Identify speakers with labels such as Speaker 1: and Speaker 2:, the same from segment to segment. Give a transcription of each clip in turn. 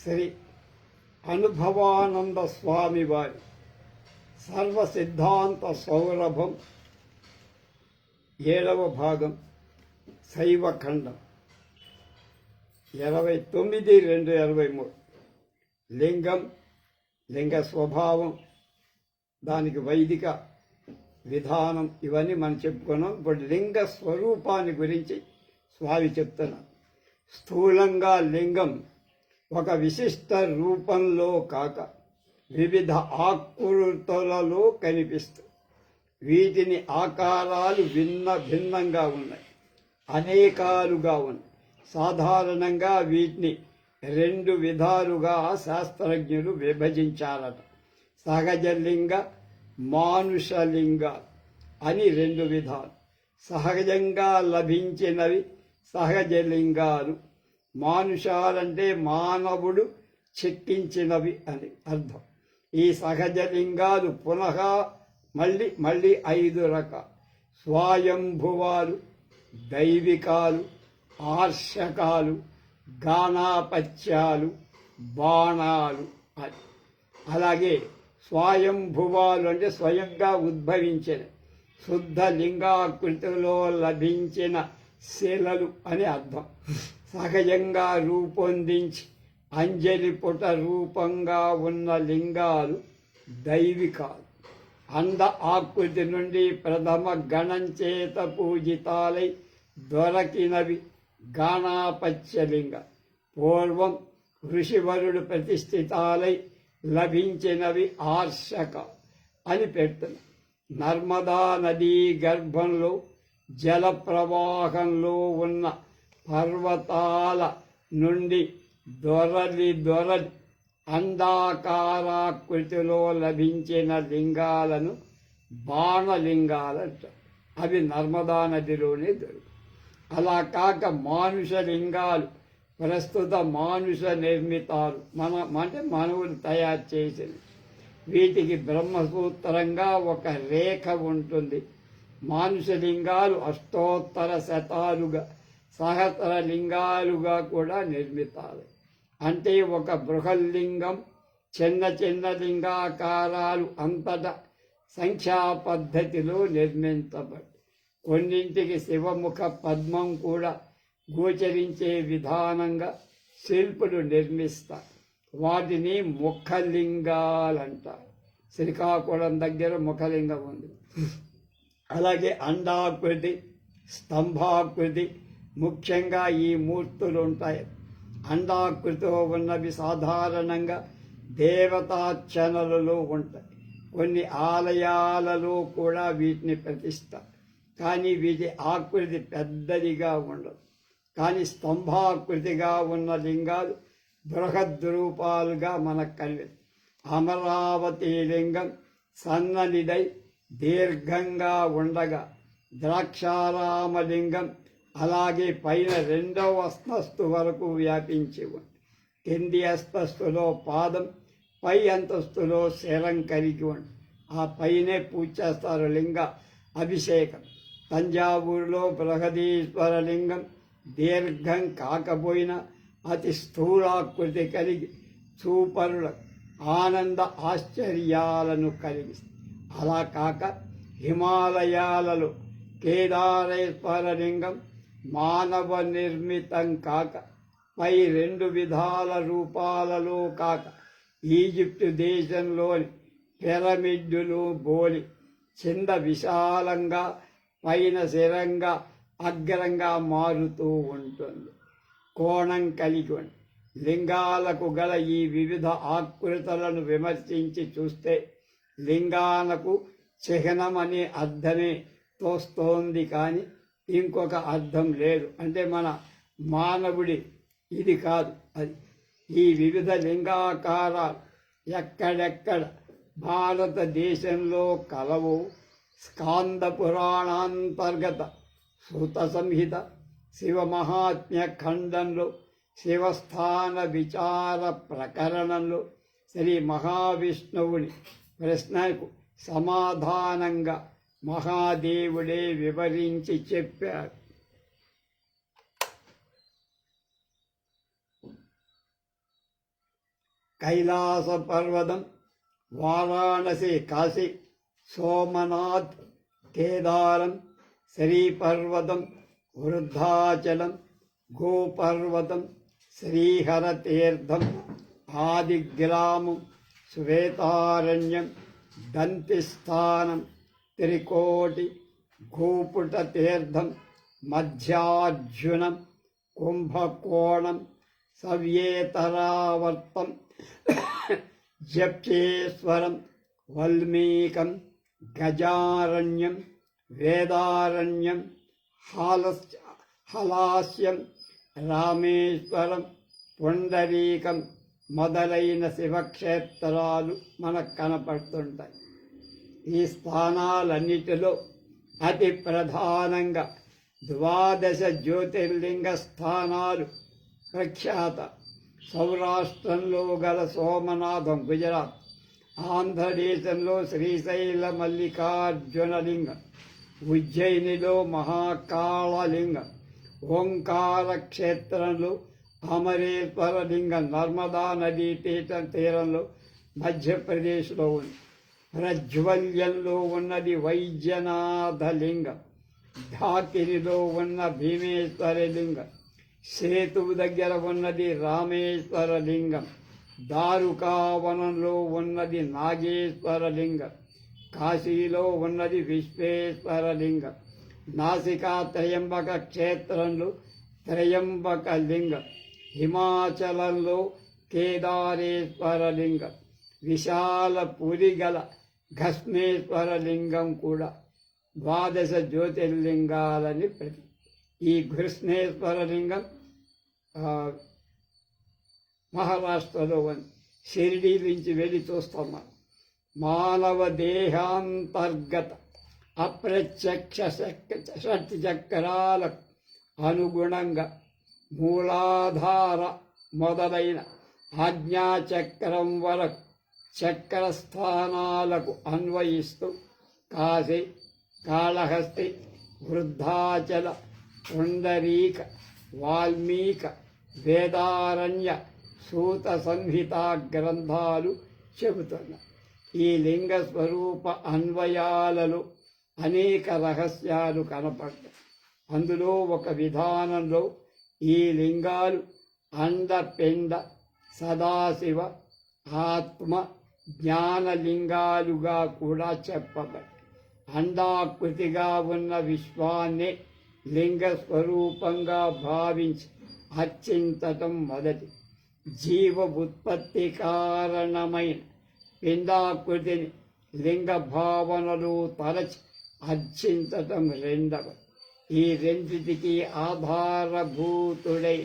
Speaker 1: శ్రీ అనుభవానంద స్వామి వారి సర్వసిద్ధాంత సౌరభం 7వ భాగం శైవఖండం 29/2/23 లింగం, లింగ స్వభావం, దానికి వైదిక విధానం ఇవన్నీ మనం చెప్పుకున్నాం. ఇప్పుడు లింగ స్వరూపాన్ని గురించి స్వామి చెప్తున్నారు. స్థూలంగా లింగం ఒక విశిష్ట రూపంలో కాక వివిధ ఆకృతులలో కనిపిస్తుంది. వీటిని ఆకారాలు భిన్నంగా ఉన్నాయి, అనేకాలుగా ఉన్నాయి. సాధారణంగా వీటిని 2 విధాలుగా శాస్త్రజ్ఞులు విభజించారట. సహజలింగ, మానుషలింగ అని 2 విధాలు. సహజంగా లభించినవి సహజలింగాలు. మానుషాలంటే మానవుడు చెక్కించినవి అని అర్థం. ఈ సహజలింగాలు పునః మళ్ళీ 5 రకాలు. స్వయంభువాలు, దైవికాలు, ఆర్షకాలు, గానాపత్యాలు, బాణాలు అని. అలాగే స్వయంభువాలు అంటే స్వయంగా ఉద్భవించిన శుద్ధ లింగాకృతిలో లభించిన శిలలు అని అర్థం. సహజంగా రూపొందించి అంజలి పుట రూపంగా ఉన్న లింగాలు దైవికాలు. అంద ఆకృతి నుండి ప్రథమ గణం చేత పూజితాలై దొరకినవి గానాపత్యలింగ. పూర్వం ఋషివరుడు ప్రతిష్ఠితాలై లభించినవి ఆర్షక అని పెడుతున్నారు. నర్మదా నదీ గర్భంలో జల ప్రవాహంలో ఉన్న పర్వతాల నుండి దొరలి అండాకారాకృతిలో లభించిన లింగాలను బాణలింగాలంటారు. అవి నర్మదా నదిలోనే దొరుకుతాయి. అలా కాక మానుష లింగాలు ప్రస్తుత మానుష నిర్మితాలు, అంటే మానవులు తయారు చేసింది. వీటికి బ్రహ్మసూత్రంగా ఒక రేఖ ఉంటుంది. మానుషలింగాలు అష్టోత్తర శతాలుగా, సహస్రలింగాలుగా కూడా నిర్మితాలు. అంటే ఒక బృహల్లింగం, చిన్న లింగాకారాలు అంతటా సంఖ్యా పద్ధతిలో నిర్మించబడి కొన్నింటికి శివముఖ పద్మం కూడా గోచరించే విధానంగా శిల్పులు నిర్మిస్తారు. వాటిని ముఖలింగాలంటారు. శ్రీకాకుళం దగ్గర ముఖలింగం ఉంది. అలాగే అండాకృతి, స్తంభాకృతి, ముఖ్యంగా ఈ మూర్తులు ఉంటాయి. అండాకృతిలో ఉన్నవి సాధారణంగా దేవతార్చనలలో ఉంటాయి. కొన్ని ఆలయాలలో కూడా వీటిని ప్రతిష్ఠిస్తారు. కానీ వీటి ఆకృతి పెద్దదిగా ఉండదు. కానీ స్తంభాకృతిగా ఉన్న లింగాలు బృహద్రూపాలుగా మనకు కనిపిస్తాయి. అమరావతి లింగం సన్ననిదై దీర్ఘంగా ఉండగా, ద్రాక్షారామలింగం అలాగే పైన 2వ అంతస్తు వరకు వ్యాపించి ఉంది. కింది అంతస్తులో పాదం, పై అంతస్తులో శరం కలిగి ఉంది. ఆ పైనే పూజ చేస్తారు లింగ అభిషేకం. తంజావూరులో బృహదీశ్వర లింగం దీర్ఘం కాకపోయినా అతి స్థూలాకృతి కలిగి చూపరుల ఆనంద ఆశ్చర్యాలను కలిగిస్తుంది. అలా కాక హిమాలయాలలో కేదారేశ్వర లింగం మానవ నిర్మితం కాక పై 2 విధాల రూపాలలో కాక ఈజిప్టు దేశంలోని పిరమిడ్డులు బోలి కింద విశాలంగా పైన శిరంగా అగ్రంగా మారుతూ ఉంటుంది. కోణం కలిగి ఉంది. లింగాలకు గల ఈ వివిధ ఆకృతులను విమర్శించి చూస్తే లింగాలకు చిహ్నం అనే అర్థమే తోస్తోంది, కానీ ఇంకొక అర్థం లేదు. అంటే మన మానవుడి ఇది కాదు అది. ఈ వివిధ లింగాకారాలు ఎక్కడెక్కడ భారతదేశంలో కలవు స్కాంద పురాణాంతర్గత సూత సంహిత శివమహాత్మ్య ఖండంలో శివస్థాన విచార ప్రకరణంలో శ్రీ మహావిష్ణువుని ప్రశ్నకు సమాధానంగా మహాదేవుడే వివరించి చెప్పారు. కైలాస పర్వతం, వారాణసి కాశీ, సోమనాథ్, కేదారం, శ్రీపర్వతం, వృద్ధాచలం, గోపర్వతం, శ్రీహరతీర్థం, ఆదిగ్రామం, శ్వేతారణ్యం, దంతిస్థానం, త్రికోటి, గోపుటతీర్థం, మధ్యార్జునం, కుంభకోణం, సవ్యేతరావర్తం, జప్చేశ్వరం, వల్మీకం, గజారణ్యం, వేదారణ్యం, హలాస్యం, రామేశ్వరం, పుండరీకం మొదలైన శివక్షేత్రాలు మనకు కనపడుతుంటాయి. ఈ స్థానాలన్నిటిలో అతి ప్రధానంగా 12 జ్యోతిర్లింగ స్థానాలు ప్రఖ్యాత. సౌరాష్ట్రంలో గల సోమనాథం గుజరాత్, ఆంధ్రదేశంలో శ్రీశైల మల్లికార్జునలింగం, ఉజ్జయినిలో మహాకాళలింగం, ఓంకార క్షేత్రంలో అమరేశ్వరలింగం నర్మదా నదీ తీరంలో మధ్యప్రదేశ్లో ఉంది. ప్రజ్వల్యంలో ఉన్నది వైద్యనాథలింగం, ఢాకిరిలో ఉన్న భీమేశ్వరలింగం, సేతువు దగ్గర ఉన్నది రామేశ్వరలింగం, దారుకావనంలో ఉన్నది నాగేశ్వరలింగం, కాశీలో ఉన్నది విశ్వేశ్వరలింగం, నాసికా త్రయంబక క్షేత్రంలో త్రయంబక లింగం, హిమాచలంలో కేదారేశ్వరలింగం, విశాల పురి గల ఘస్మేశ్వరలింగం కూడా 12 జ్యోతిర్లింగాలని ప్రతి. ఈ ఘృష్ణేశ్వరలింగం మహారాష్ట్రలో ఉంది. షిరిడీ నుంచి వెళ్ళి చూస్తాం. మానవ దేహాంతర్గత అప్రత్యక్ష షట్ చక్రాలకు అనుగుణంగా మూలాధార మొదలైన ఆజ్ఞాచక్రం వరకు చక్రస్థానాలకు అన్వయిస్తూ కాశీ, కాళహస్తి, వృద్ధాచల, పుండరీక, వాల్మీక, వేదారణ్య, సూత సంహిత గ్రంథాలు చెబుతున్నాయి. ఈ లింగ స్వరూప అన్వయాలలో అనేక రహస్యాలు కనపడతాయి. అందులో ఒక విధానంలో ఈ లింగాలు అండపిండ, సదాశివ, ఆత్మ, జ్ఞానలింగాలుగా కూడా చెప్పబడి అండాకృతిగా ఉన్న విశ్వాన్ని లింగ స్వరూపంగా భావించి అర్చించటం మొదటి. జీవ ఉత్పత్తి కారణమైన పిండాకృతిని లింగ భావనలు తలచి అర్చించటం రెండవ. ఈ రెండిటికి ఆధారభూతుడై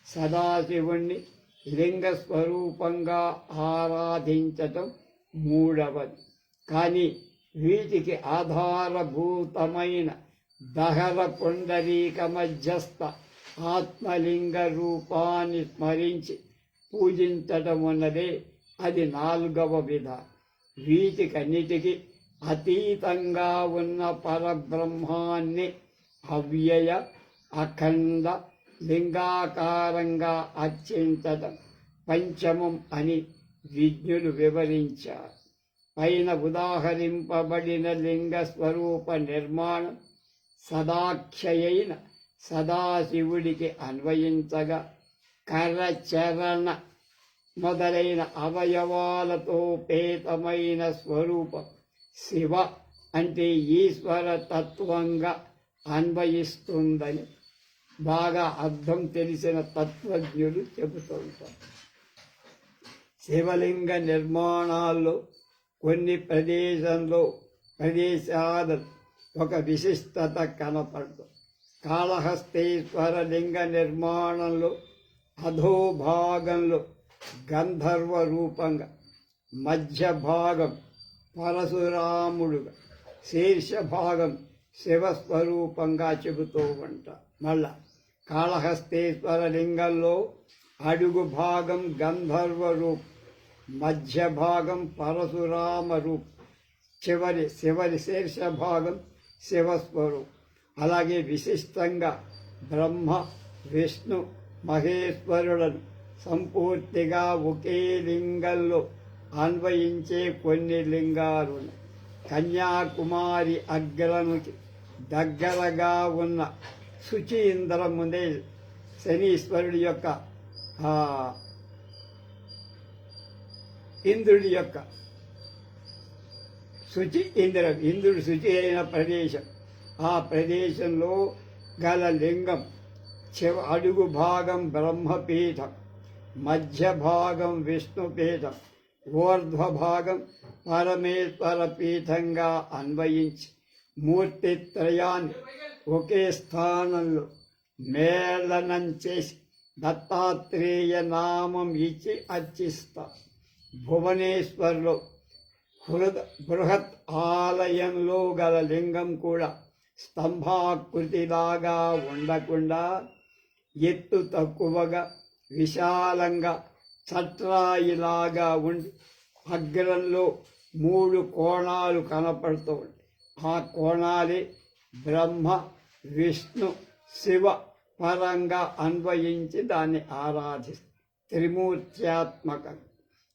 Speaker 1: సదాశివుణ్ణి లింగ స్వరూపంగా ఆరాధించటం మూడవది. కానీ వీటికి ఆధారభూతమైన దహర పుండరీక మధ్యస్థ ఆత్మలింగ రూపాన్ని స్మరించి పూజించటం ఉన్నదే అది 4వ విధానం. వీటికన్నిటికీ అతీతంగా ఉన్న పరబ్రహ్మాన్ని అవ్యయ, అఖండ లింగాకారంగా అర్చించటం పంచమం అని విజ్ఞులు వివరించారు. పైన ఉదాహరింపబడిన లింగ స్వరూప నిర్మాణం సదాఖ్యయైన సదాశివుడికి అన్వయించగా కరచరణ మొదలైన అవయవాలతో పేతమైన స్వరూపం శివ అంటే ఈశ్వర తత్వంగా అన్వయిస్తుందని బాగా అర్థం తెలిసిన తత్వజ్ఞులు చెబుతుంటారు. శివలింగ నిర్మాణాల్లో కొన్ని ప్రదేశాల ఒక విశిష్టత కనపడుతుంది. కాళహస్తేశ్వర లింగ నిర్మాణంలో అధోభాగంలో గంధర్వ రూపంగా, మధ్య భాగం పరశురాముడుగా, శీర్ష భాగం శివస్వరూపంగా చెబుతూ ఉంటారు. మళ్ళా కాళహస్తేశ్వర లింగంలో అడుగు భాగం గంధర్వ రూపం, మధ్య భాగం పరశురామ రూపం, చివరి శీర్ష భాగం శివస్వరూపం. అలాగే విశిష్టంగా బ్రహ్మ, విష్ణు, మహేశ్వరులను సంపూర్తిగా ఒకే లింగంలో అన్వయించే కొన్ని లింగాలు. కన్యాకుమారి అగ్రముకి దగ్గరగా ఉన్న శుచీంద్రమునే శనీశ్వరుడి యొక్క ఇంద్రుడి యొక్క ఇంద్రుడు శుచి అయిన ప్రదేశం. ఆ ప్రదేశంలో గల లింగం అడుగు భాగం బ్రహ్మపీఠం, మధ్య భాగం విష్ణుపీఠం, ఊర్ధ్వ భాగం పరమేశ్వర పీఠంగా అన్వయించి మూర్తిత్రయాన్ని ఒకే స్థానంలో మేళనం చేసి దత్తాత్రేయ నామం ఇచ్చి అర్చిస్తారు. భువనేశ్వర్లో బృహత్ ఆలయంలో గల లింగం కూడా స్తంభాకృతిలాగా ఉండకుండా ఎత్తు తక్కువగా విశాలంగా చట్రాయిలాగా ఉండి అగ్రంలో 3 కోణాలు కనపడుతూ ఉంటాయి. ఆ కోణాలే బ్రహ్మ విష్ణు శివ పరంగా అన్వయించి దాన్ని ఆరాధిస్తారు. త్రిమూర్త్యాత్మకం.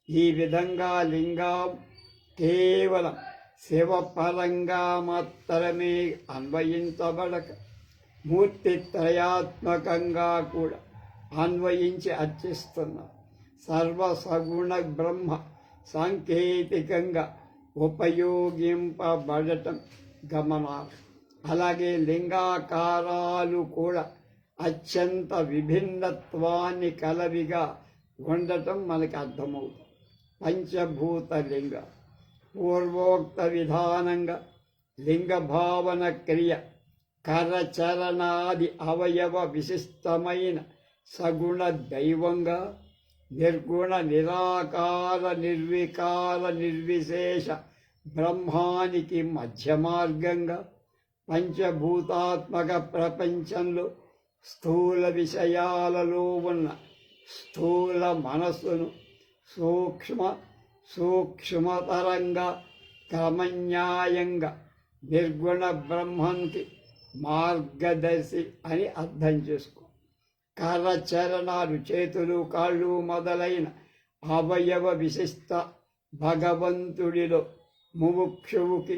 Speaker 1: ఈ విధంగా లింగం కేవలం శివపరంగా మాత్రమే అన్వయించబడక మూర్తిత్రయాత్మకంగా కూడా అన్వయించి అర్చిస్తున్నారు. సర్వసగుణ బ్రహ్మ సాంకేతికంగా ఉపయోగింపబడటం గమనాలు. అలాగే లింగాకారాలు కూడా అత్యంత విభిన్నత్వాన్ని కలవిగా ఉండటం మనకి అర్థమవుతుంది. పంచభూత లింగ పూర్వోక్త విధానంగా లింగ భావన క్రియ కరచరణాది అవయవ విశిష్టమైన సగుణ దైవంగా, నిర్గుణ నిరాకార నిర్వికార నిర్విశేష బ్రహ్మానికి మధ్య మార్గంగా, పంచభూతాత్మక ప్రపంచంలో స్థూల విషయాలలో ఉన్న స్థూల మనస్సును సూక్ష్మతరంగా క్రమన్యాయంగా నిర్గుణ బ్రహ్మానికి మార్గదర్శి అని అర్థం చేసుకో. కరచరణాలు, చేతులు, కాళ్ళు మొదలైన అవయవ విశిష్ట భగవంతుడిలో ముముక్షువుకి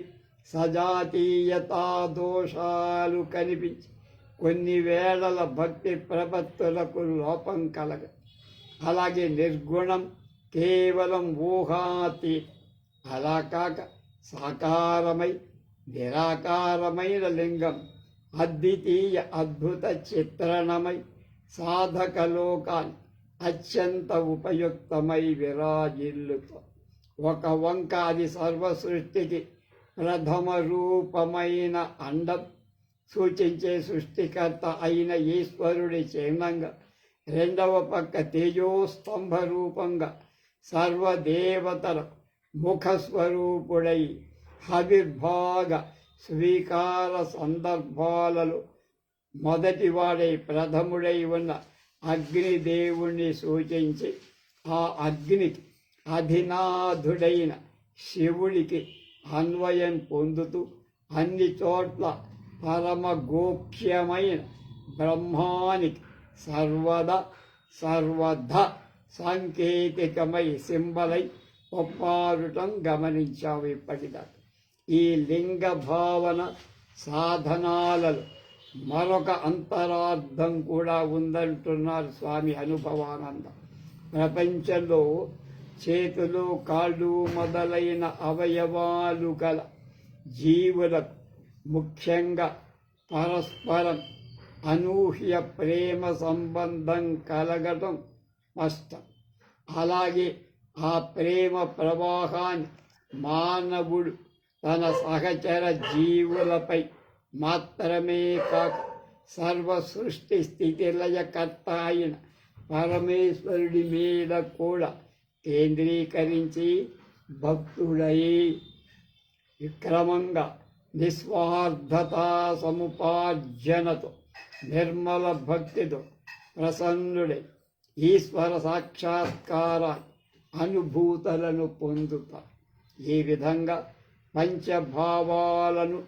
Speaker 1: సజాతీయతా దోషాలు కనిపించి కొన్ని వేళల భక్తి ప్రపత్తులకు లోపం కలగ. అలాగే నిర్గుణం కేవలం ఊహాతీతం. అలా కాక సాకారమై నిరాకారమైన లింగం అద్వితీయ అద్భుత చిత్రణమై సాధకలోకాన్ని అత్యంత ఉపయుక్తమై విరాజిల్లుతో ఒక వంక అది సర్వసృష్టికి ప్రథమ రూపమైన అండం సూచించే సృష్టికర్త అయిన ఈశ్వరుడి చిహ్నంగా, రెండవ పక్క తేజోస్తంభ రూపంగా సర్వదేవతల ముఖస్వరూపుడై హవిర్భాగ స్వీకార సందర్భాలలో మొదటివాడై ప్రథముడై ఉన్న అగ్నిదేవుణ్ణి సూచించి ఆ అగ్నికి అధినాథుడైన శివుడికి అన్వయం పొందుతూ అన్ని చోట్ల పరమ గోప్యమైన బ్రహ్మానికి సర్వద సాంకేతికమై సింబలై ఒప్పారుటం గమనించావు ఇప్పటిదాకా. ఈ లింగ భావన సాధనాలలో మరొక అంతరార్థం కూడా ఉందంటున్నారు స్వామి అనుభవానంద. ప్రపంచంలో చేతులు, కాళ్ళు మొదలైన అవయవాలు గల జీవులకు ముఖ్యంగా పరస్పరం అనూహ్య ప్రేమ సంబంధం కలగటం స్పష్టం. అలాగే ఆ ప్రేమ ప్రవాహాన్ని మానవుడు తన సహచర జీవులపై మాత్రమే కాక సర్వ సృష్టి స్థితిలయకర్త అయిన పరమేశ్వరుడి మీద కూడా కేంద్రీకరించి భక్తుడై విక్రమంగా నిస్వార్థతా సముపార్జనతో నిర్మల భక్తితో ప్రసన్నుడై ఈశ్వర సాక్షాత్కారాన్ని అనుభూతులను పొందుతారు. ఈ విధంగా పంచభావాలను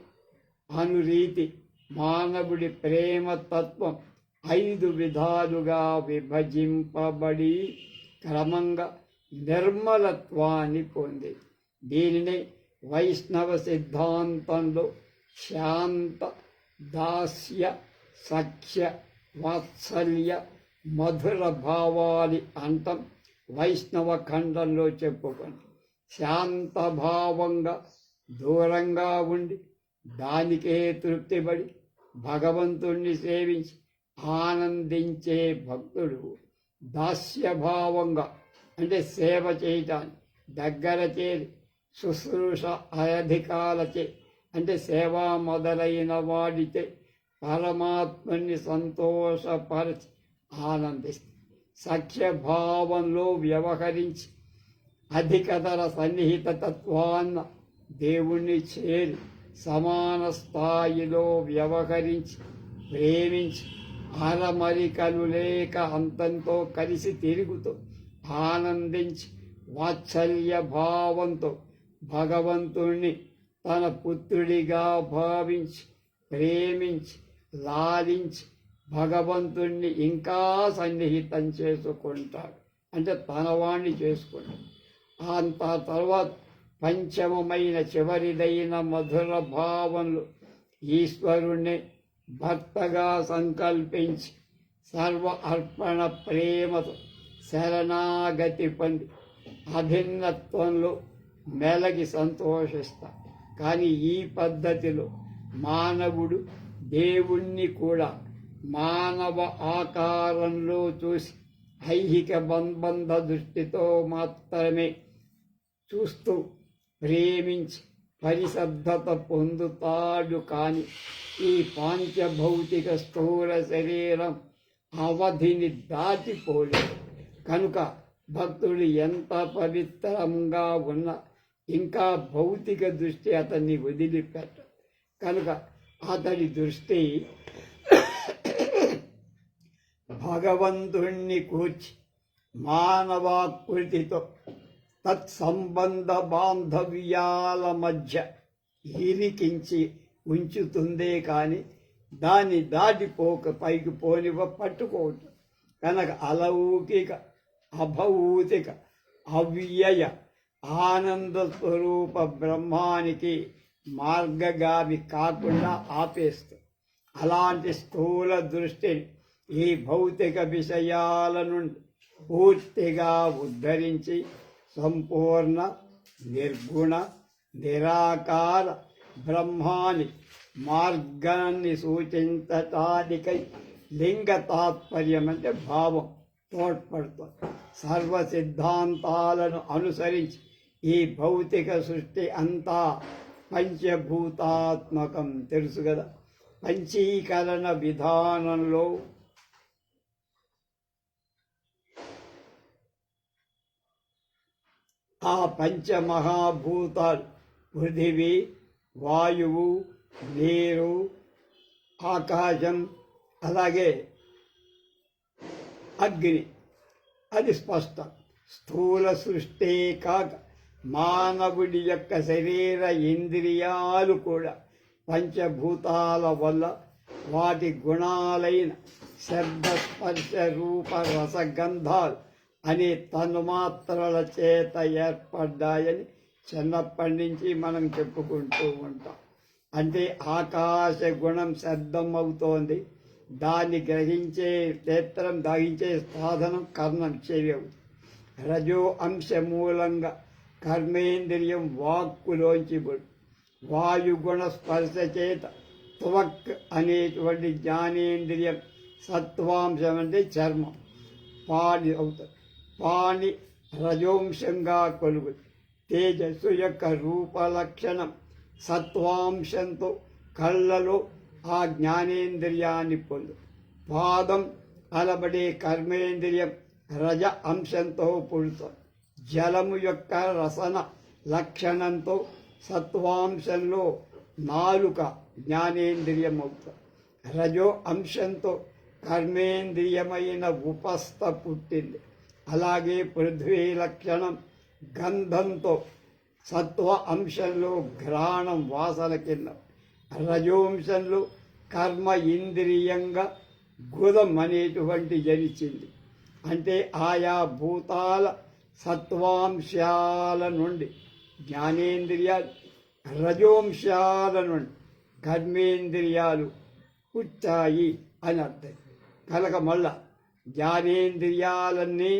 Speaker 1: అనురీతి మానవుడి ప్రేమ తత్వం 5 విధాలుగా విభజింపబడి క్రమంగా నిర్మలత్వాన్ని పొంది దీనిని వైష్ణవ సిద్ధాంతంలో శాంత, దాస్య, సఖ్య, వాత్సల్య, మధుర భావాలి అంతం వైష్ణవ ఖండంలో చెప్పుకొని శాంతభావంగా దూరంగా ఉండి దానికే తృప్తిపడి భగవంతుణ్ణి సేవించి ఆనందించే భక్తుడు దాస్యభావంగా అంటే సేవ చేయటానికి దగ్గర చేరి శుశ్రూష అధికాలచే అంటే సేవ మొదలైన వాడితే పరమాత్మని సంతోషపరిచి ఆనందిస్తుంది. సఖ్యభావంలో వ్యవహరించి అధికతర సన్నిహిత తత్వాన్న దేవుణ్ణి చేరి సమాన స్థాయిలో వ్యవహరించి ప్రేమించి అరమరికలు లేక అంతంతో కలిసి తిరుగుతూ ఆనందించి వాత్సల్య భావంతో భగవంతుణ్ణి తన పుత్రుడిగా భావించి ప్రేమించి లాలించి భగవంతుణ్ణి ఇంకా సన్నిహితం చేసుకుంటాడు అంటే తనవాణ్ణి చేసుకుంటాడు. అంత తర్వాత పంచమమైన చివరిదైన మధుర భావంలో ఈశ్వరుణ్ణి భర్తగా సంకల్పించి సర్వ అర్పణ ప్రేమతో శరణాగతి పొంది అభిన్నత్వంలో మెలగి సంతోషిస్తా. కానీ ఈ పద్ధతిలో మానవుడు దేవుణ్ణి కూడా మానవ ఆకారంలో చూసి ఐహిక బంధ దృష్టితో మాత్రమే చూస్తూ ప్రేమించి పరిశుద్ధత పొందుతాడు. కానీ ఈ పాంచభౌతిక స్థూల శరీరం అవధిని దాటిపోలేదు. కనుక భక్తుడు ఎంత పవిత్రంగా ఉన్నా ఇంకా భౌతిక దృష్టి అతన్ని వదిలిపెట్ట. కనుక అతడి దృష్టి భగవంతుణ్ణి కూర్చి మానవాకృతితో తత్సంబంధ బాంధవ్యాల మధ్య ఇరికించి ఉంచుతుందే కానీ దాన్ని దాటిపోక పైకి పట్టుకోవటం. కనుక అలౌకిక, అభౌతిక, అవ్యయ ఆనంద స్వరూప బ్రహ్మానికి మార్గగామి కాకుండా ఆపేస్తుంది. అలాంటి స్థూల దృష్టిని ఈ భౌతిక విషయాల నుండి పూర్తిగా ఉద్ధరించి సంపూర్ణ నిర్గుణ నిరాకార బ్రహ్మాని మార్గాన్ని సూచించటానికై లింగ తాత్పర్యం అంటే భావం తోడ్పడుతుంది. సర్వ సిద్ధాంతాలను అనుసరించి ఈ భౌతిక సృష్టి అంతా పంచభూతాత్మకం తెలుసు కదా. పంచీకరణ విధానంలో ఆ పంచమహాభూతాలు పృథివీ, వాయువు, నీరు, ఆకాశం, అలాగే అగ్ని, అది స్పష్టం. స్థూల సృష్టి కాక మానవుడి యొక్క శరీర ఇంద్రియాలు కూడా పంచభూతాల వల్ల వాటి గుణాలైన శబ్ద, స్పర్శ, రూప, రసగంధాలు అనే తన్మాత్రల చేత ఏర్పడ్డాయని చిన్నప్పటి నుంచి మనం చెప్పుకుంటూ ఉంటాం. అంటే ఆకాశ గుణం శబ్దం అవుతోంది, దాన్ని గ్రహించే నేత్రం, దాగించే సాధనం కర్ణం, చెవి అవుతుంది. రజో అంశ మూలంగా కర్మేంద్రియం వాక్కులోంచి వాయుగుణ స్పర్శ చేత త్వక్ అనేటువంటి జ్ఞానేంద్రియం, సత్వాంశం అంటే చర్మం, పాణి అవుతుంది. పాణి రజోంశంగా కొలుగుతుంది. తేజస్సు యొక్క రూపలక్షణం సత్వాంశంతో కళ్ళలో ఆ జ్ఞానేంద్రియాన్ని పొందు. పాదం అనబడే కర్మేంద్రియం రజ అంశంతో పుడుతుంది. జలము యొక్క రసన లక్షణంతో సత్వాంశంలో నాలుక జ్ఞానేంద్రియం అవుతుంది. రజో అంశంతో కర్మేంద్రియమైన ఉపస్థ పుట్టింది. అలాగే పృథ్వీ లక్షణం గంధంతో సత్వ అంశంలో ఘ్రాణం, వాసన కింద. రజోంశంలో కర్మ ఇంద్రియంగా గుదం అనేటువంటి జనిచింది. అంటే ఆయా భూతాల సత్వాంశాల నుండి జ్ఞానేంద్రియాలు, రజోంశాల నుండి కర్మేంద్రియాలు పుట్టాయి అని అర్థం. కనుక మళ్ళా జ్ఞానేంద్రియాలన్నీ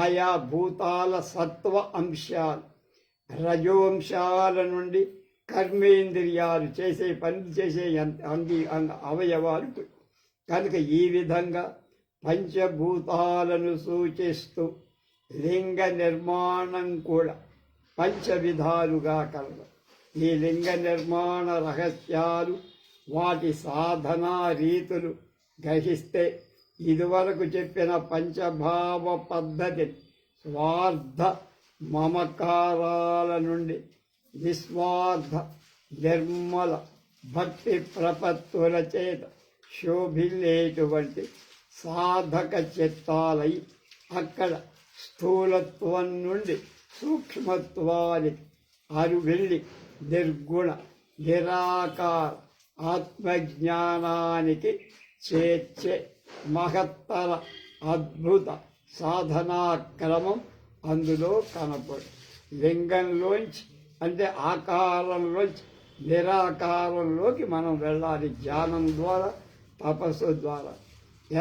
Speaker 1: ఆయా భూతాల సత్వ అంశాలు, రజోంశాల నుండి కర్మేంద్రియాలు చేసే పని చేసే అవయవాలు. కనుక ఈ విధంగా పంచభూతాలను సూచిస్తూ లింగ నిర్మాణం కూడా పంచవిధాలుగా కలదు. ఈ లింగ నిర్మాణ రహస్యాలు, వాటి సాధనా రీతులు గ్రహిస్తే ఇదివరకు చెప్పిన పంచభావ పద్ధతిని స్వార్థ మమకారాల నుండి నిస్వార్థ నిర్మల భక్తి ప్రపత్తుల చేత శోభిల్లేటువంటి సాధక చిత్తాలై అక్కడ స్థూలత్వం నుండి సూక్ష్మత్వానికి అరువెళ్ళి నిర్గుణ నిరాకార ఆత్మజ్ఞానానికి చేర్చే మహత్తర అద్భుత సాధనా క్రమం అందులో కనపడు. లింగంలోంచి అంటే ఆకారంలోంచి నిరాకారంలోకి మనం వెళ్ళాలి ధ్యానం ద్వారా, తపస్సు ద్వారా.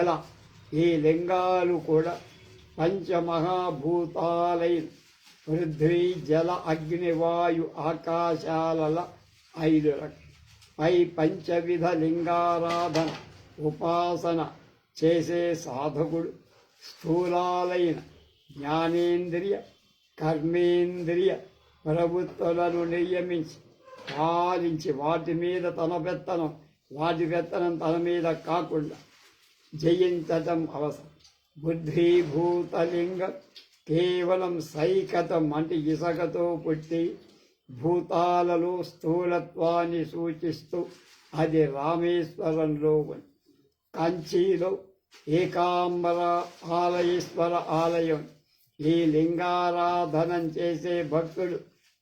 Speaker 1: ఎలా? ఈ లింగాలు కూడా పంచమహాభూతాలైన పృథ్వీ జల అగ్ని వాయు ఆకాశాల 5 పై పంచవిధ లింగారాధన ఉపాసన చేసే సాధకుడు స్థూలాలైన జ్ఞానేంద్రియ, కర్మేంద్రియ ప్రభుత్వాలను నియమించి పాలించి వాటి మీద తన పెత్తనం, వాటి పెత్తనం తన మీద కాకుండా జయించటం అవసరం. బుద్ధిభూతలింగం కేవలం సైకతం అంటే ఇసకతో పుట్టి భూతాలలో స్థూలత్వాన్ని సూచిస్తూ అది రామేశ్వరంలో ఉంది. కంచిలో ఏకాంబర ఆలయేశ్వర ఆలయం. ఈ లింగారాధనం చేసే భక్తుడు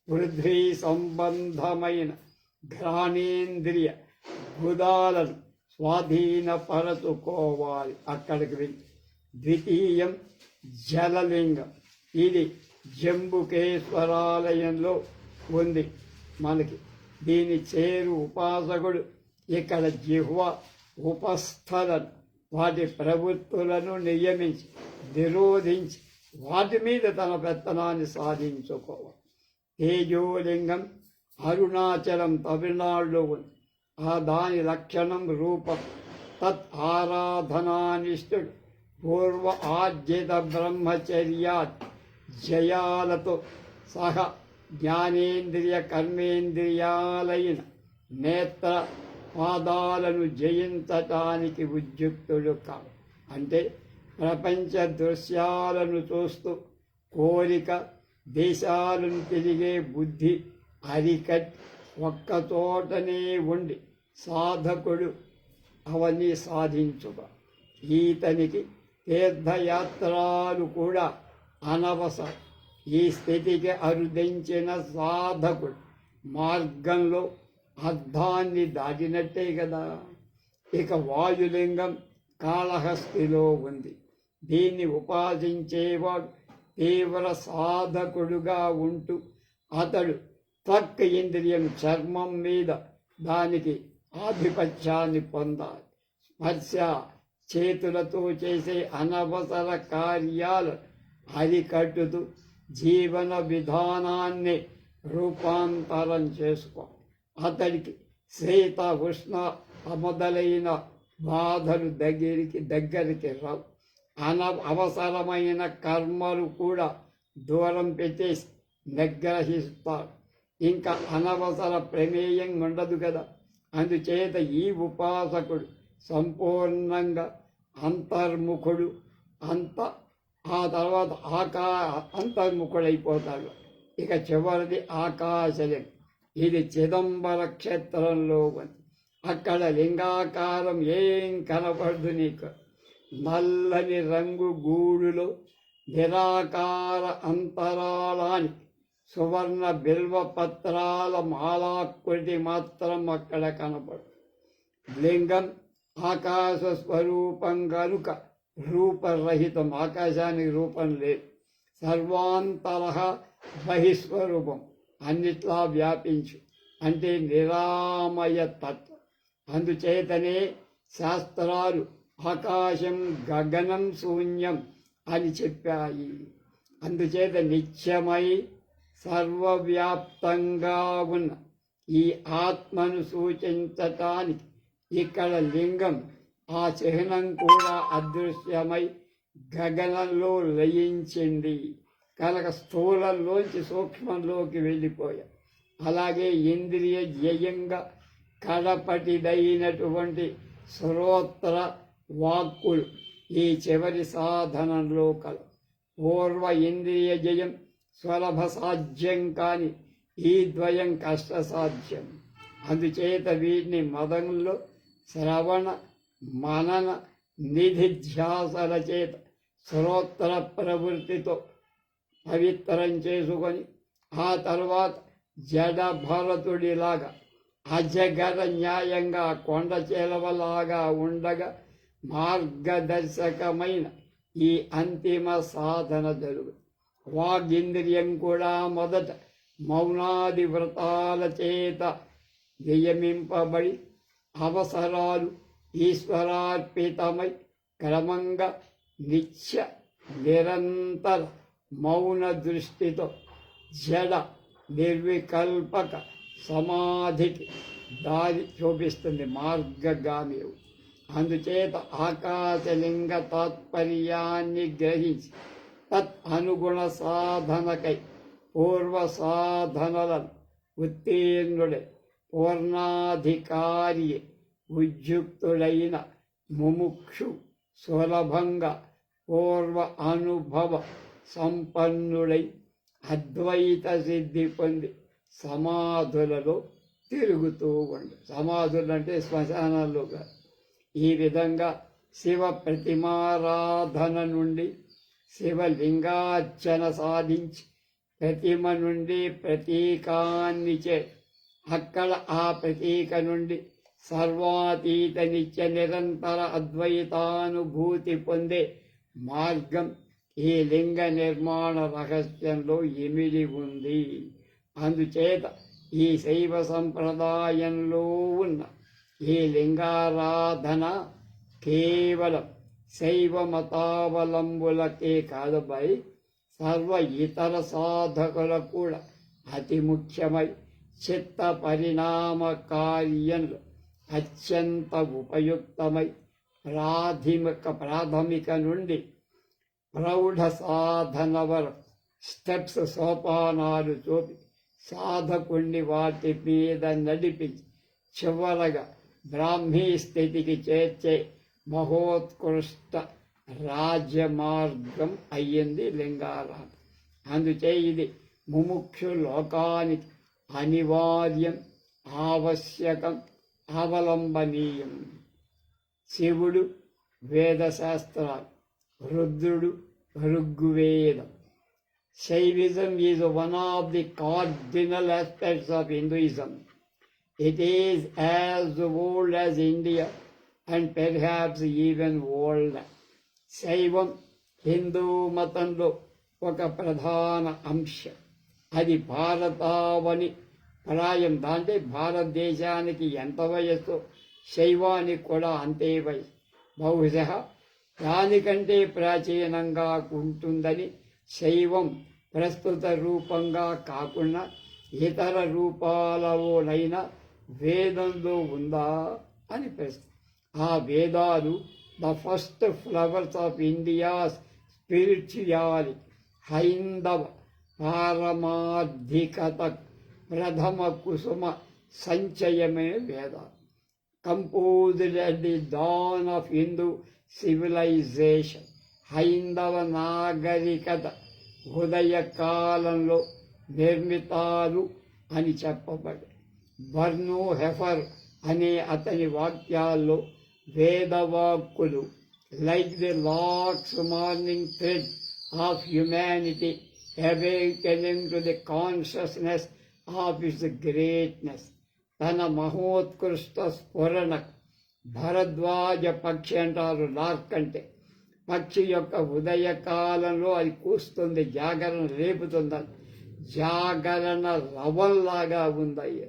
Speaker 1: పృథ్వీ సంబంధమైన ఘ్రాణేంద్రియ గుదాలను స్వాధీనపరచుకోవాలి. అక్కడికి వెళ్ళి ద్వితీయం జలలింగం. ఇది జంబుకేశ్వరాలయంలో ఉంది మనకి. దీని చేరు ఉపాసకుడు ఇక్కడ జిహ్వ ఉపస్థలను, వాటి ప్రభుత్వులను నియమించి నిరోధించి వాటి మీద తన పెత్తనాన్ని సాధించుకోవాలి. తేజోలింగం అరుణాచలం తమిళనాడులో ఉంది. దాని లక్షణం రూపం. తత్ ఆరాధనానిష్ఠుడు పూర్వ ఆర్జిత బ్రహ్మచర్యాత్ జయాలతో సహ జ్ఞానేంద్రియ కర్మేంద్రియాలైన నేత్ర పాదాలను జయించటానికి ఉద్యుక్తుడు కాదు. అంటే ప్రపంచ దృశ్యాలను చూస్తూ కోరిక దేశాలను తిరిగే బుద్ధి అరికట్ ఒక్కచోటనే ఉండి సాధకుడు అవన్నీ సాధించుక. ఈతనికి తీర్థయాత్రలు కూడా అనవసరం. ఈ స్థితికి అరుదించిన సాధకుడు మార్గంలో అర్థాన్ని దాటినట్టే కదా. ఇక వాయులింగం కాళహస్తిలో ఉంది. దీన్ని ఉపాసించేవాడు తీవ్ర సాధకుడుగా ఉంటూ అతడు త్వక్ ఇంద్రియం చర్మం మీద దానికి ఆధిపత్యాన్ని పొందాలి. స్పర్శ చేతులతో చేసే అనవసర కార్యాలు అరికట్టుతూ జీవన విధానాన్ని రూపాంతరం చేసుకో. అతడికి శీత ఉష్ణ మొదలైన బాధలు దగ్గరికి రావు. అవసరమైన కర్మలు కూడా దూరం పెట్టేసి నిగ్రహిస్తాడు. ఇంకా అనవసర ప్రమేయం ఉండదు కదా. అందుచేత ఈ ఉపాసకుడు సంపూర్ణంగా అంతర్ముఖుడు. ఆ తర్వాత అంతర్ముఖుడైపోతాడు. ఇక చివరిది ఆకాశలింగం. ఇది చిదంబర క్షేత్రంలో ఉంది. అక్కడ లింగాకారం ఏం కనపడదు నీకు. నల్లని రంగు గూడులో నిరాకార అంతరాళానికి సువర్ణ బిల్వపత్రాల మాలాకృతి మాత్రం అక్కడ కనపడు. లింగం ఆకాశ స్వరూపం కనుక రూపరహితం, ఆకాశానికి రూపం లేదు. సర్వాంతర బహిస్వరూపం, అన్నిట్లా వ్యాపించు, అంటే నిరామయ తత్వం. అందుచేతనే శాస్త్రాలు ఆకాశం గగనం శూన్యం అని చెప్పాయి. అందుచేత నిత్యమై సర్వవ్యాప్తంగా ఉన్న ఈ ఆత్మను సూచించటానికి ఇక్కడ లింగం, ఆ చిహ్నం కూడా అదృశ్యమై గగనంలో లయించింది కనుక స్థూలంలోంచి సూక్ష్మంలోకి వెళ్ళిపోయా. అలాగే ఇంద్రియ జయంగా కడపటిదైనటువంటి శ్రోత్ర వాక్కులు ఈ చివరి సాధనంలో కల. పూర్వ ఇంద్రియ జయం సులభ సాధ్యం కాని ఈ ద్వయం కష్టసాధ్యం. అందుచేత వీటిని మదంలో శ్రవణ మనన నిధిధ్యాసల చేత శ్రోత్ర ప్రవృత్తితో పవిత్రం చేసుకొని ఆ తర్వాత జడ భరతుడిలాగా అజగర న్యాయంగా కొండ చేలవలాగా ఉండగా మార్గదర్శకమైన ఈ అంతిమ సాధన జరుగు. వాగింద్రియం కూడా మొదట మౌనాది వ్రతాల చేత నియమింపబడి అవసరాలు ఈశ్వరార్పితమై క్రమంగా నిత్య నిరంతర మౌన దృష్టితో జడ నిర్వికల్పక సమాధికి దారి చూపిస్తుంది, మార్గగామి. అందుచేత ఆకాశలింగ తాత్పర్యాన్ని గ్రహించి తత్ అనుగుణ సాధనకై పూర్వ సాధనలను ఉత్తీర్ణుడై పూర్ణాధికారి ఉద్యుక్తుడైన ముముక్షు సులభంగా పూర్వ అనుభవ సంపన్నుడై అద్వైత సిద్ధి పొంది సమాధులలో తిరుగుతూ ఉండు. సమాధులు అంటే శ్మశానాల్లో కాదు. ఈ విధంగా శివ ప్రతిమారాధన నుండి శివలింగార్చన సాధించి ప్రతిమ నుండి ప్రతీకాన్ని చే అక్కడ ఆ ప్రతీక నుండి సర్వాతీత నిత్య నిరంతర అద్వైతానుభూతి పొందే మార్గం ఈ లింగ నిర్మాణ రహస్యంలో ఇమిడి ఉంది. అందుచేత ఈ శైవ సంప్రదాయంలో ఉన్న ఈ లింగారాధన కేవలం శైవ మతావలంబులకే కాదుపై సర్వ ఇతర సాధకులకు కూడా అతి ముఖ్యమై చిత్త పరిణామ కార్యంలో అత్యంత ఉపయుక్తమై ప్రాథమిక నుండి ప్రౌఢ సాధన వరకు స్టెప్స్ సోపానాలు చూపి సాధకుణ్ణి వాటి మీద నడిపించి చివరగా బ్రాహ్మీ స్థితికి చేర్చే మహోత్కృష్ట రాజమార్గం అయ్యింది లింగారాధన. అందుచే ఇది ముముక్షు లోకానికి అనివార్యం, ఆవశ్యకం, అవలంబనీయం. శివుడు వేదశాస్త్రాలు, రుద్రుడు ఋగ్వేదం. Shaivism is one of the cardinal aspects of Hinduism. It is as old as India and perhaps even older. Shaivam Hindu మతంలో ఒక ప్రధాన అంశం. అది భారతావని ప్రాయం. దాంటే భారతదేశానికి ఎంత వయస్సు, శైవానికి కూడా అంతే వయసు. బహుశः దానికంటే ప్రాచీనంగా ఉంటుందని శైవం ప్రస్తుత రూపంగా కాకుండా ఇతర రూపాలలోనైనా వేదంలో ఉందా అని ప్రశ్న. ఆ వేదాలు the first flowers of India's spirituality, హైందవ పారమార్థికత ప్రథమ కుసుమ సంచయమే వేదాలు. Composed at the dawn of Hindu civilization, హైందవ నాగరికత ఉదయ కాలంలో నిర్మితాలు అని చెప్పబడి బర్ను హెఫర్ అనే అతని వాక్యాల్లో వేదవాక్కులు like the larks morning thread of humanity awakening to the consciousness of its greatness. తన మహోత్కృష్ట స్ఫురణ భరద్వాజ పక్షి అంటారు. లార్క్ అంటే పక్షి యొక్క ఉదయకాలంలో అది కూస్తుంది, జాగరణ రేపుతుందని. జాగరణ రవంలాగా ఉందయ్య.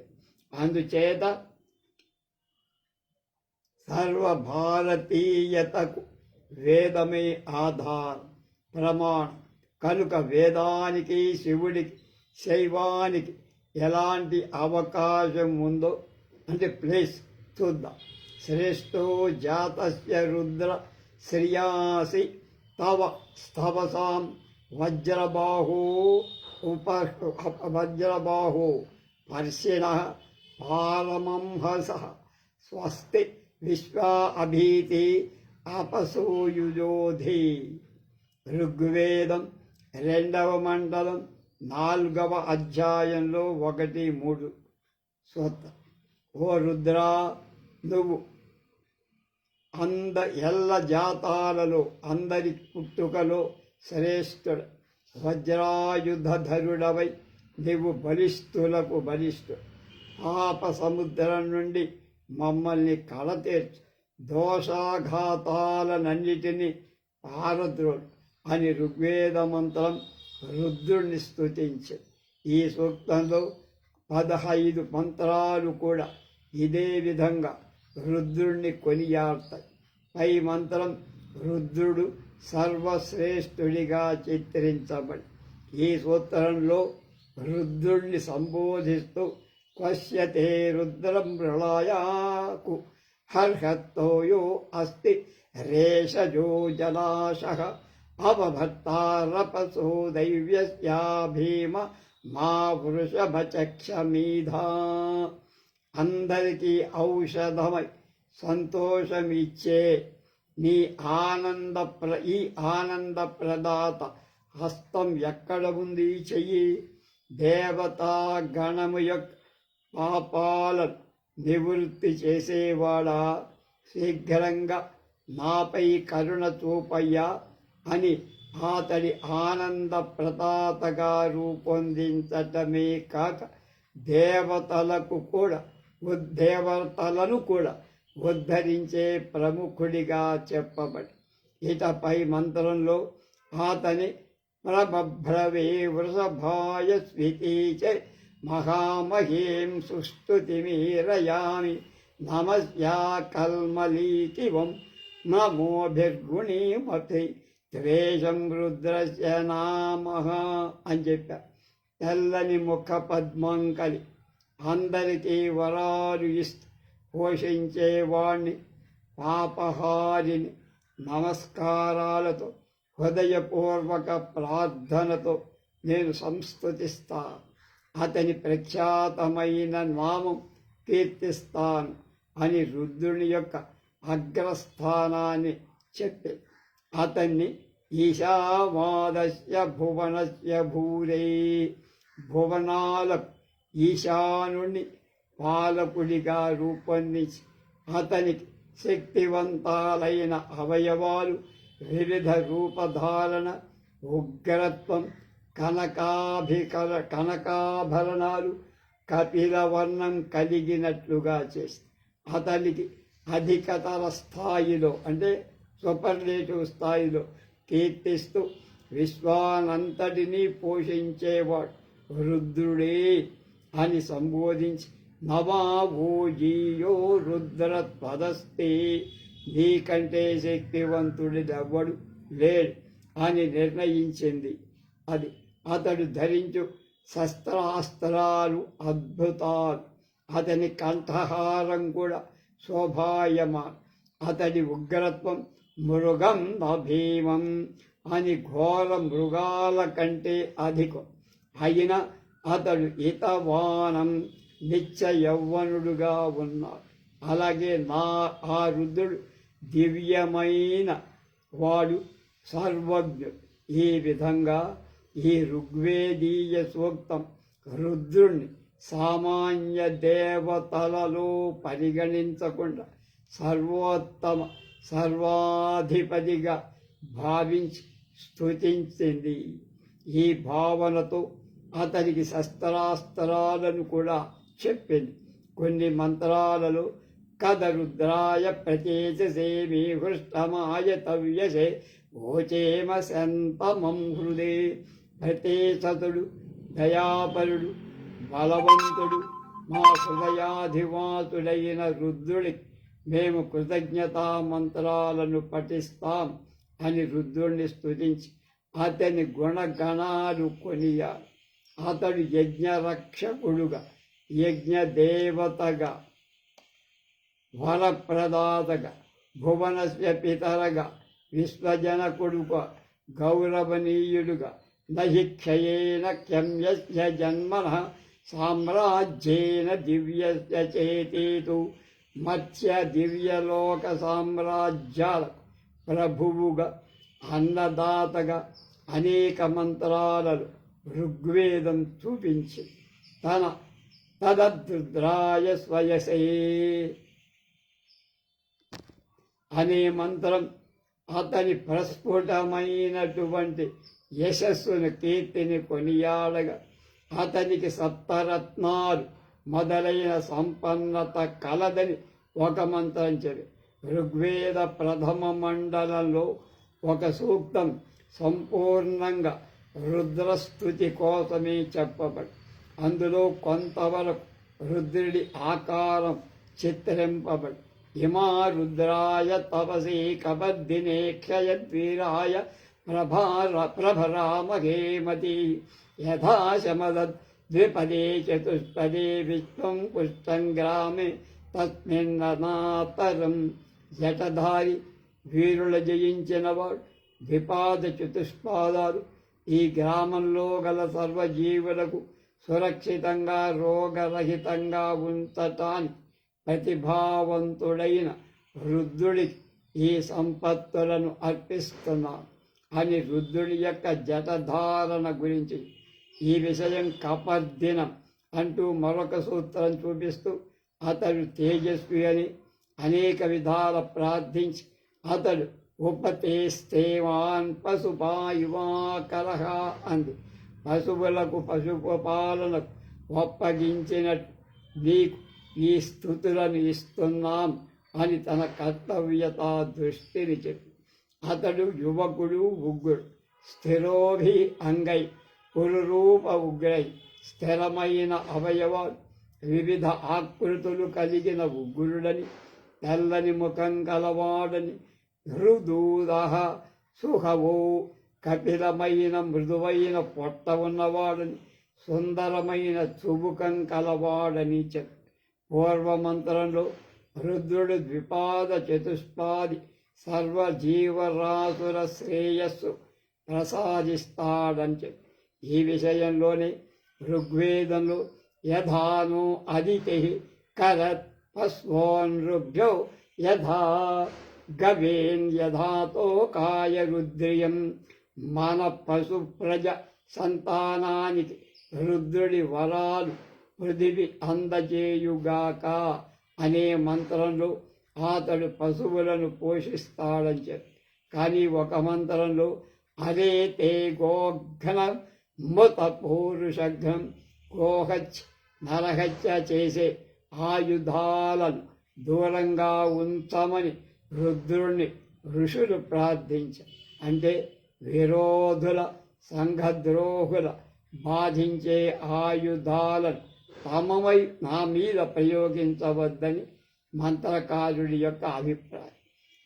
Speaker 1: అందుచేత సర్వభారతీయతకు వేదమే ఆధారం, ప్రమాణం. కనుక వేదానికి, శివుడికి, శైవానికి ఎలాంటి అవకాశం ఉందో అంటే ప్లేస్ చూద్దాం. శ్రేష్టో జాతస్య రుద్ర శ్రియాసి తవ స్తవసాం వజ్రబాహో వజ్రబాహో పర్షిణ పారమంహస స్వస్తి విశ్వా అభీతి అపసూయుజోధి. ఋగ్వేదం 2వ మండలం 4వ అధ్యాయంలో 1-3 సూత్రం. ఓ రుద్రా, నువ్వు ఎల్ల జాతాలలో అందరి పుట్టుకలో శ్రేష్ఠుడు. వజ్రాయుధరుడవై నీవు బలిష్ఠులకు బలిష్ఠుడు. పాప సముద్రం నుండి మమ్మల్ని కళతీర్చు, దోషాఘాతాలనన్నిటినీ పారద్రోడు అని ఋగ్వేద మంత్రం రుద్రుణ్ణి స్తుతించి. ఈ సూక్తంలో 15 మంత్రాలు కూడా ఇదే విధంగా రుద్రుణ్ణి కొనియాడతాయి. పై మంత్రం రుద్రుడు సర్వశ్రేష్ఠుడిగా చిత్రించబడి ఈ సూత్రంలో రుద్రుణ్ణి సంబోధిస్తూ క్వశ్యతే రుద్రం ప్రళయాకు హర్హత్తోయో అస్తి రేషజో జలాశః అవభత్తారపసో దైవ్యస్యా భీమ మా వృషభచక్షమీధా. అందరికీ ఔషధమై సంతోషమిచ్చే నీ ఈ ఆనందప్రదాత హస్తం ఎక్కడ ఉంది? చెయ్యి. దేవతా గణము యొక్క పాపాలను నివృత్తి చేసేవాడా, శీఘ్రంగా నాపై కరుణ చూపయ్యా అని అతడి ఆనందప్రదాతగా రూపొందించటమే కాక దేవతలను కూడా ఉద్ధరించే ప్రముఖుడిగా చెప్పబడి ఇటపై మంత్రంలో అతని ప్రభ్రవే వృషభాయ స్వితీచ మహామహీం సుస్తుతిమీరయామి నమస్యా కల్మలీతివం నమోభిర్గుణీమతి ద్వేషం రుద్రస్య నామః అని చెప్పారు. తెల్లని ముఖ పద్మంకలి అందరికీ వరాలు ఇస్తూ పోషించేవాణ్ణి, పాపహారిని నమస్కారాలతో హృదయపూర్వక ప్రార్థనతో నేను సంస్తుతిస్తాను. అతని ప్రఖ్యాతమైన నామం కీర్తిస్తాను అని రుద్రుని యొక్క అగ్రస్థానాన్ని చెప్పి అతన్ని ఈశావాదస్య భువనస్య భూరే, భువనాలకు ఈశానుని పాలకుడిగా రూపొందించి అతనికి శక్తివంతాలైన అవయవాలు, వివిధ రూపధారణ, ఉగ్రత్వం, కనకాభరణాలు, కపిలవర్ణం కలిగినట్లుగా చేసి అతనికి అధికతర స్థాయిలో అంటే సూపర్లేటివ్ స్థాయిలో కీర్తిస్తూ విశ్వానంతటినీ పోషించేవాడు రుద్రుడే అని సంబోధించి నమావోజీయో రుద్రత్వదస్తే, నీకంటే శక్తివంతుడిదెవ్వడు లేడు అని నిర్ణయించింది. అది అతడు ధరించు శస్త్రాస్త్రాలు అద్భుతాలు, అతని కంఠహారం కూడా శోభాయమాన్. అతడి ఉగ్రత్వం మృగం భీమం అని ఘోర మృగాల కంటే అధికం. అయినా అతడు ఇతవానం నిత్య యౌవనుడుగా ఉన్నాడు. అలాగే ఆ రుద్రుడు దివ్యమైన వాడు, సర్వజ్ఞుడు. ఈ విధంగా ఈ ఋగ్వేదీయ సూక్తం రుద్రుణ్ణి సామాన్య దేవతలలో పరిగణించకుండా సర్వోత్తమ సర్వాధిపతిగా భావించి స్తుతించింది. ఈ భావనతో అతనికి శస్త్రాస్త్రాలను కూడా చెప్పింది. కొన్ని మంత్రాలలో కదరుద్రాయ ప్రచేతసే మే హృష్టమాయ తవ్యసే ఓచేమ సంతమం హృదే. ప్రతేసతుడు దయాపరుడు బలవంతుడు మా హృదయాధివాసుడైన రుద్రుడి మేము కృతజ్ఞతా మంత్రాలను పఠిస్తాం అని రుద్రుడిని స్తుతించి అతని గుణగణాలు కొనియాలి. అతడు యజ్ఞరక్షకుడుగా, యజ్ఞదేవతగా, వరప్రదాతగా, భువనస్య పితరగా, విశ్వజనకుడుగా, గౌరవనీయుడుగా, నహి క్షయేన క్షమ్యస్య జన్మనః సామ్రాజ్యేన దివ్యస్య చేతేతు. మత్స్య దివ్యలోక సామ్రాజ్యాలకు ప్రభువుగా, అన్నదాతగా అనేక మంత్రాలను ఋగ్వేదం చూపించి తదద్రుద్రాయ స్వయసే అనే మంత్రం అతని ప్రస్ఫుటమైనటువంటి యశస్సును కీర్తిని కొనియాడగా అతనికి సప్తరత్నాలు మొదలైన సంపన్నత కలదని ఒక మంత్రం చెప్పి ఋగ్వేద ప్రథమ మండలంలో ఒక సూక్తం సంపూర్ణంగా రుద్రస్తుతి కోసమే చెప్పబడి అందులో కొంతవరకు రుద్రుడి ఆకారం చిత్రింపబడి ఇమా రుద్రాయ తపసీ కబద్దినే క్షయద్వీరాయ ప్రభరామహేమతి యథా శమదద్ ద్విపదే చతుష్పదే విశ్వం పుష్టం గ్రామే తస్మిన్ననాతరం. జటధారి వీరుల జయించినవాడు ద్విపాద చతుష్పాదాలు ఈ గ్రామంలో గల సర్వజీవులకు సురక్షితంగా రోగరహితంగా ఉంచటానికి ప్రతిభావంతుడైన రుద్రుడికి ఈ సంపత్తులను అర్పిస్తున్నాను అని రుద్రుడి యొక్క జటధారణ గురించి ఈ విషయం కపర్దినం అంటూ మరొక సూత్రం చూపిస్తూ అతడు తేజస్వి అని అనేక విధాల ప్రార్థించి అతడు ఉపతేస్తేవాన్ పశుపాయువాకరహ అంది. పశువులకు పశుపాలనకు ఒప్పగించినట్టు నీకు ఈ స్థుతులను ఇస్తున్నాం అని తన కర్తవ్యత దృష్టిని చెప్పి అతడు యువకుడు ఉగ్రుడు స్థిరోభి అంగై పురురూప ఉగ్రై స్థిరమైన అవయవాలు వివిధ ఆకృతులు కలిగిన ఉగ్రుడని తెల్లని ముఖం కలవాడని హృదూదహ సుహవో కపిలమైన మృదువైన పొట్ట ఉన్నవాడని సుందరమైన చుబుకం కలవాడని చెప్పి పూర్వమంత్రంలో రుద్రుడు ద్విపాద చతుష్పాది సర్వజీవరాసుల శ్రేయస్సు ప్రసాదిస్తాడని చెప్పి ఈ విషయంలోనే ఋగ్వేదంలో యథాను అదితి కరత్ పశ్వోనృభ్యో యథా గవేన్ యథాతో కాయ రుద్రియం మన పశు ప్రజ సంతానానికి రుద్రుడి వరాలు పృథివి అందజేయుగాక అనే మంత్రంలో అతడు పశువులను పోషిస్తాడని చెప్పి కానీ ఒక మంత్రంలో అదే తే గోఘ్నం ముత పూరుషఘ్నం గోహత్య నరహత్య చేసే ఆయుధాలను దూరంగా ఉంచమని రుద్రుణ్ణి ఋషులు ప్రార్థించారు. అంటే విరోధుల సంఘద్రోహుల బాధించే ఆయుధాలను తమమై నా మీద ప్రయోగించవద్దని మంత్రకారుడి యొక్క అభిప్రాయం.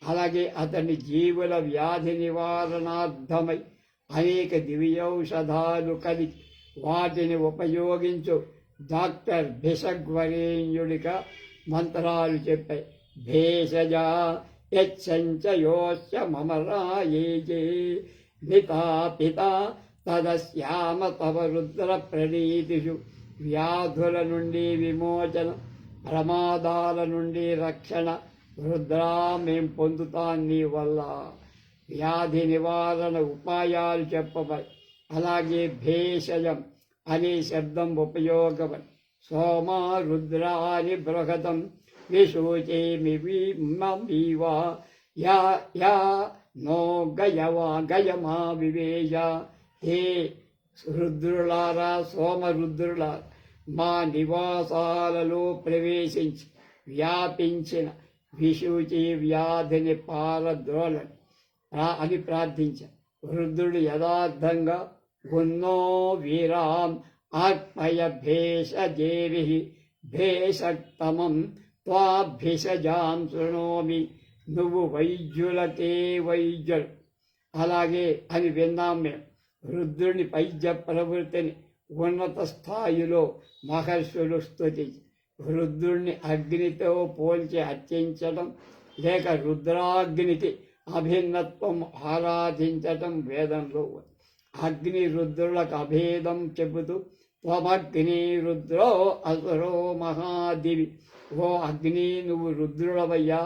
Speaker 1: అలాగే అతని జీవుల వ్యాధి నివారణార్థమై అనేక దివ్యౌషధాలు కలిగి వాటిని ఉపయోగించు డాక్టర్ భిషగ్వరేణ్యుడిగా మంత్రాలు చెప్పాయి. భేషజ యచ్చంచయోశ్చ మమరాయేజే నితాపిత తదశ్యామ తవ రుద్ర ప్రణీతిషు. వ్యాధుల నుండి విమోచన, ప్రమాదాల నుండి రక్షణ రుద్రా మేం పొందుతాం నీ వల్ల. వ్యాధి నివారణ ఉపాయాలు చెప్పబడి అలాగే భేషజం అనే శబ్దం ఉపయోగపడి Soma Rudrani బృహతం విశోచేమి వీవా yeah yeah no గయవా గయమా వివేయ. హే రుద్రులారా, సోమరుద్రులారా, మా నివాసాలలో ప్రవేశించి వ్యాపించిన విశూచి వ్యాధిని పారద్రోలని అని ప్రార్థించారు. రుద్రుడు యథార్థంగా ఉన్నో వీరాం ఆత్మయ భేషజేవి భేషక్తమం త్వాభిషజాం శృణోమి. నువ్వు వైద్యులకే వైద్యులు అలాగే అని విన్నాం మేము. రుద్రుని వైద్య ప్రవృత్తిని ఉన్నత స్థాయిలో మహర్షులు స్తుతించి రుద్రుణ్ణి అగ్నితో పోల్చి అర్చించడం లేక రుద్రాగ్నికి అభిన్నత్వం ఆరాధించటం వేదంలో ఉంది. అగ్ని రుద్రులకు అభేదం చెబుతూ త్వమగ్ని రుద్రో అసురో మహాదివి. ఓ అగ్ని, నువ్వు రుద్రుడవయ్యా,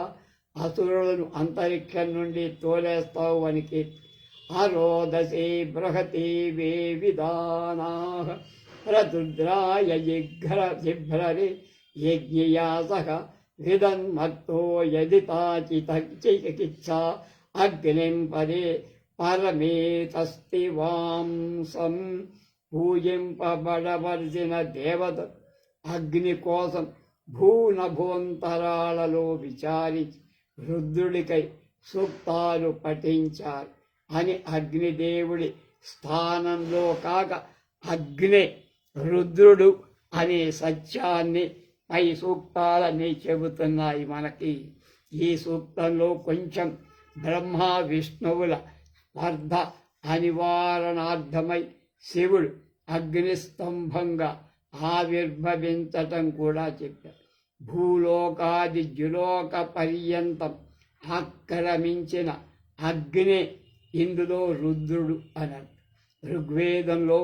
Speaker 1: అసురులను అంతరిక్షం నుండి తోలేస్తావు అని కీర్తి. ఆరోదసి బృహతి వేవిదానా రరుద్రాయ జిఘ్రరి యజ్ఞయాసః విదన్మత్తో యదితాచితచికిత్సా అగ్నిం పరే పరమేతస్తి వాంసం. పూజింపబడవలసిన దేవత అగ్ని కోసం భూనభోంతరాలలో విచారించి రుద్రుడికై సూక్తాలు పఠించారు అని అగ్నిదేవుడి స్థానంలో కాక అగ్నే రుద్రుడు అనే సత్యాన్ని పై సూక్తాలన్నీ చెబుతున్నాయి మనకి. ఈ సూక్తంలో కొంచెం బ్రహ్మ విష్ణువుల స్పర్ధ అనివారణార్థమై శివుడు అగ్నిస్తంభంగా ఆవిర్భవించటం కూడా చెప్పారు. భూలోకాది ద్యులోక పర్యంతం ఆక్రమించిన అగ్ని ఇందులో రుద్రుడు అన్నారు. ఋగ్వేదంలో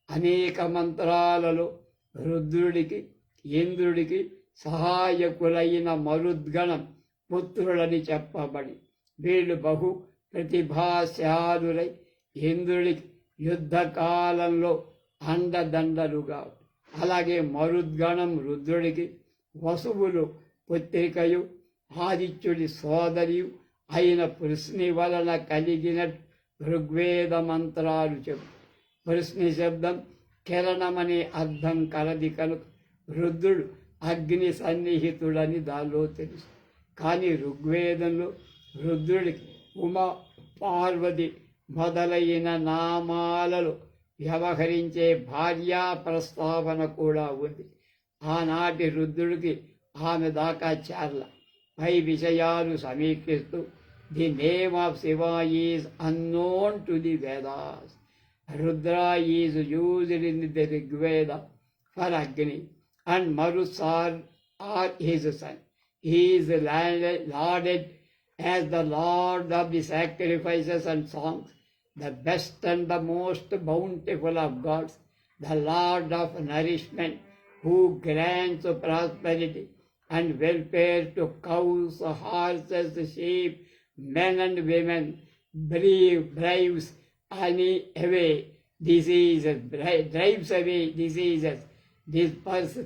Speaker 1: అనేక మంత్రాలలో రుద్రుడికి ఇంద్రుడికి సహాయకులైన మరుద్గణం పుత్రులని చెప్పబడి వీళ్ళు బహు ప్రతిభాశాలులై ఇంద్రుడికి యుద్ధకాలంలో అండదండలుగా, అలాగే మరుద్గణం రుద్రుడికి వసువులు పుత్రికయు ఆదిత్యుడి సోదరియు అయిన పృశ్ని వలన కలిగినట్టు ఋగ్వేద మంత్రాలు చెప్పు. పృశ్ని శబ్దం కిరణమనే అర్థం కలది కనుక రుద్రుడు అగ్ని సన్నిహితుడని దానిలో తెలుసు. కానీ ఋగ్వేదంలో రుద్రుడికి ఉమా, పార్వతి మొదలైన నామాలలో వ్యవహరించే భార్యా ప్రస్తావన కూడా ఉంది. ఆనాటి రుద్రుడికి ఆమె దాకా చేర్ల. పై విషయాలు సమీక్షిస్తూ the name of Shiva is unknown to the Vedas. Rudra is used in the Rigveda for Agni, and Marusar are his son. He is lauded as the Lord of the sacrifices and songs, the best and the most bountiful of gods, the Lord of nourishment, who grants prosperity and welfare to cows, horses, sheep, men and women, drives away diseases, drives away diseases. This person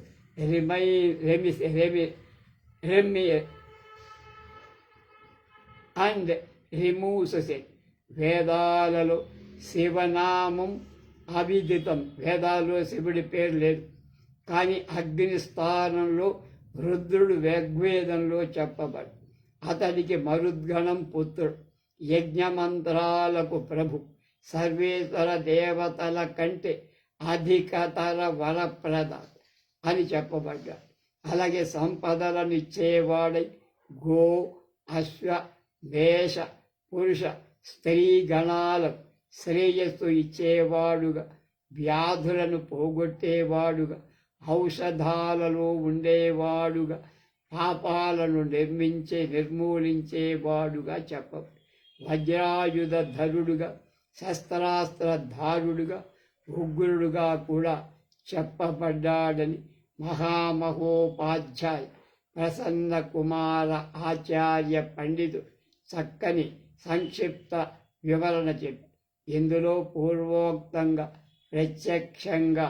Speaker 1: and removes it. వేదాలలో శివనామం అవిదితం. వేదాలలో శివుడి పేరు లేదు, కానీ అగ్ని స్థానంలో రుద్రుడు ఋగ్వేదంలో చెప్పబడు. అతడికి మరుద్గణం పుత్రుడు, యజ్ఞమంత్రాలకు ప్రభు, సర్వేశ్వర దేవతల కంటే అధికతర వరప్రదాత అని చెప్పబడ్డాడు. అలాగే సంపదలను ఇచ్చేవాడై గో, అశ్వ, మేష, పురుష, స్త్రీ గణాలకు శ్రేయస్సు ఇచ్చేవాడుగా, వ్యాధులను పోగొట్టేవాడుగా, ఔషధాలలో ఉండేవాడుగా, పాపాలను నిర్మూలించేవాడుగా చెప్పబడి వజ్రాయుధ ధరుడుగా, శస్త్రాస్త్రధారుడుగా, ఉగ్రుడుగా కూడా చెప్పబడ్డాడని మహామహోపాధ్యాయ ప్రసన్న కుమార ఆచార్య పండితుడు చక్కని సంక్షిప్త వివరణ చెప్పి ఇందులో పూర్వోక్తంగా ప్రత్యక్షంగా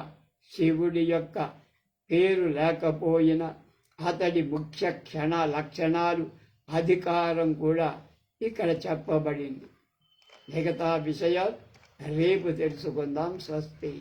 Speaker 1: శివుడి యొక్క పేరు లేకపోయినా అతడి ముఖ్య లక్షణాలు, అధికారం కూడా ఇక్కడ చెప్పబడింది. మిగతా విషయాలు రేపు తెలుసుకుందాం. స్వస్తి.